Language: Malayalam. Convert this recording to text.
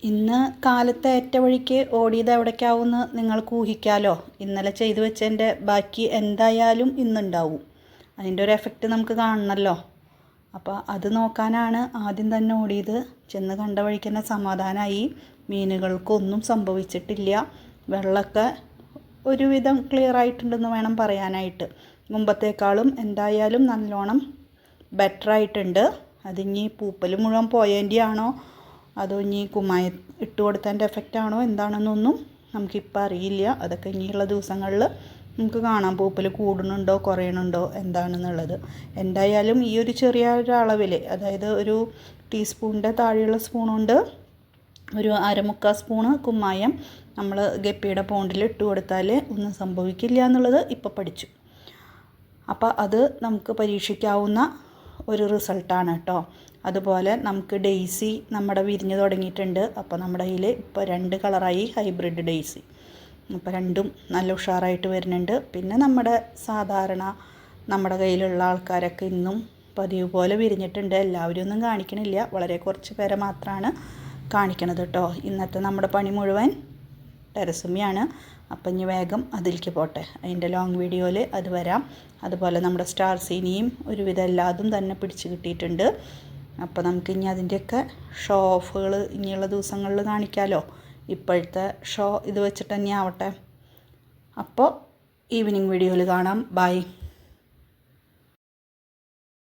ഇന്ന് കാലത്തെ ഏറ്റ വഴിക്ക് ഓടിയത് എവിടേക്കാവുമെന്ന് നിങ്ങൾക്ക് ഊഹിക്കാമല്ലോ. ഇന്നലെ ചെയ്തു വെച്ചതിൻ്റെ ബാക്കി എന്തായാലും ഇന്നുണ്ടാവും. അതിൻ്റെ ഒരു എഫക്റ്റ് നമുക്ക് കാണണമല്ലോ. അപ്പോൾ അത് നോക്കാനാണ് ആദ്യം തന്നെ ഓടിയത്. ചെന്ന് കണ്ട വഴിക്ക് തന്നെ സമാധാനമായി. മീനുകൾക്കൊന്നും സംഭവിച്ചിട്ടില്ല. വെള്ളമൊക്കെ ഒരുവിധം ക്ലിയർ ആയിട്ടുണ്ടെന്ന് വേണം പറയാനായിട്ട്. മുമ്പത്തേക്കാളും എന്തായാലും നല്ലോണം ബെറ്റർ ആയിട്ടുണ്ട്. അതിനി പൂപ്പൽ മുഴുവൻ പോയതിൻ്റെയാണോ അതോ ഇനി കുമ്മായ ഇട്ട് കൊടുത്തതിൻ്റെ എഫക്റ്റാണോ എന്താണെന്നൊന്നും നമുക്കിപ്പോൾ അറിയില്ല. അതൊക്കെ ഇനിയുള്ള ദിവസങ്ങളിൽ നമുക്ക് കാണാം, പൂപ്പൽ കൂടുന്നുണ്ടോ കുറയണുണ്ടോ എന്താണെന്നുള്ളത്. എന്തായാലും ഈ ഒരു ചെറിയ ഒരളവിൽ, അതായത് ഒരു ടീസ്പൂണിൻ്റെ താഴെയുള്ള സ്പൂൺ കൊണ്ട് ഒരു അരമുക്കാൽ സ്പൂണ് കുമ്മായം നമ്മൾ ഗപ്പിയുടെ പോണ്ടിൽ ഇട്ട് കൊടുത്താൽ ഒന്നും സംഭവിക്കില്ല എന്നുള്ളത് ഇപ്പോൾ പഠിച്ചു. അപ്പോൾ അത് നമുക്ക് പരീക്ഷിക്കാവുന്ന ഒരു റിസൾട്ടാണ് കേട്ടോ. അതുപോലെ നമുക്ക് ഡെയ്സി നമ്മുടെ വിരിഞ്ഞ് തുടങ്ങിയിട്ടുണ്ട്. അപ്പോൾ നമ്മുടെ കയ്യിൽ ഇപ്പോൾ 2 കളറായി ഹൈബ്രിഡ് ഡെയ്സി. അപ്പോൾ രണ്ടും നല്ല ഉഷാറായിട്ട് വരുന്നുണ്ട്. പിന്നെ നമ്മുടെ സാധാരണ നമ്മുടെ കയ്യിലുള്ള ആൾക്കാരൊക്കെ ഇന്നും പതിവ് പോലെ വിരിഞ്ഞിട്ടുണ്ട്. എല്ലാവരും ഒന്നും കാണിക്കണില്ല, വളരെ കുറച്ച് പേരെ മാത്രമാണ് കാണിക്കണത് കേട്ടോ. ഇന്നത്തെ നമ്മുടെ പണി മുഴുവൻ ടെറസുമ്മയാണ്. അപ്പം ഇനി വേഗം അതിലേക്ക് പോട്ടെ. അതിൻ്റെ ലോങ് വീഡിയോയിൽ അത് വരാം. അതുപോലെ നമ്മുടെ സ്റ്റാർ സീനിയും ഒരുവിധം എല്ലാതും തന്നെ പിടിച്ച് കിട്ടിയിട്ടുണ്ട്. അപ്പോൾ നമുക്കിനി അതിൻ്റെയൊക്കെ ഷോ ഓഫുകൾ ഇനിയുള്ള ദിവസങ്ങളിൽ കാണിക്കാമല്ലോ. ഇപ്പോഴത്തെ ഷോ ഇത് വെച്ചിട്ട് തന്നെ ആവട്ടെ. അപ്പോൾ ഈവനിങ് വീഡിയോയിൽ കാണാം. ബൈ.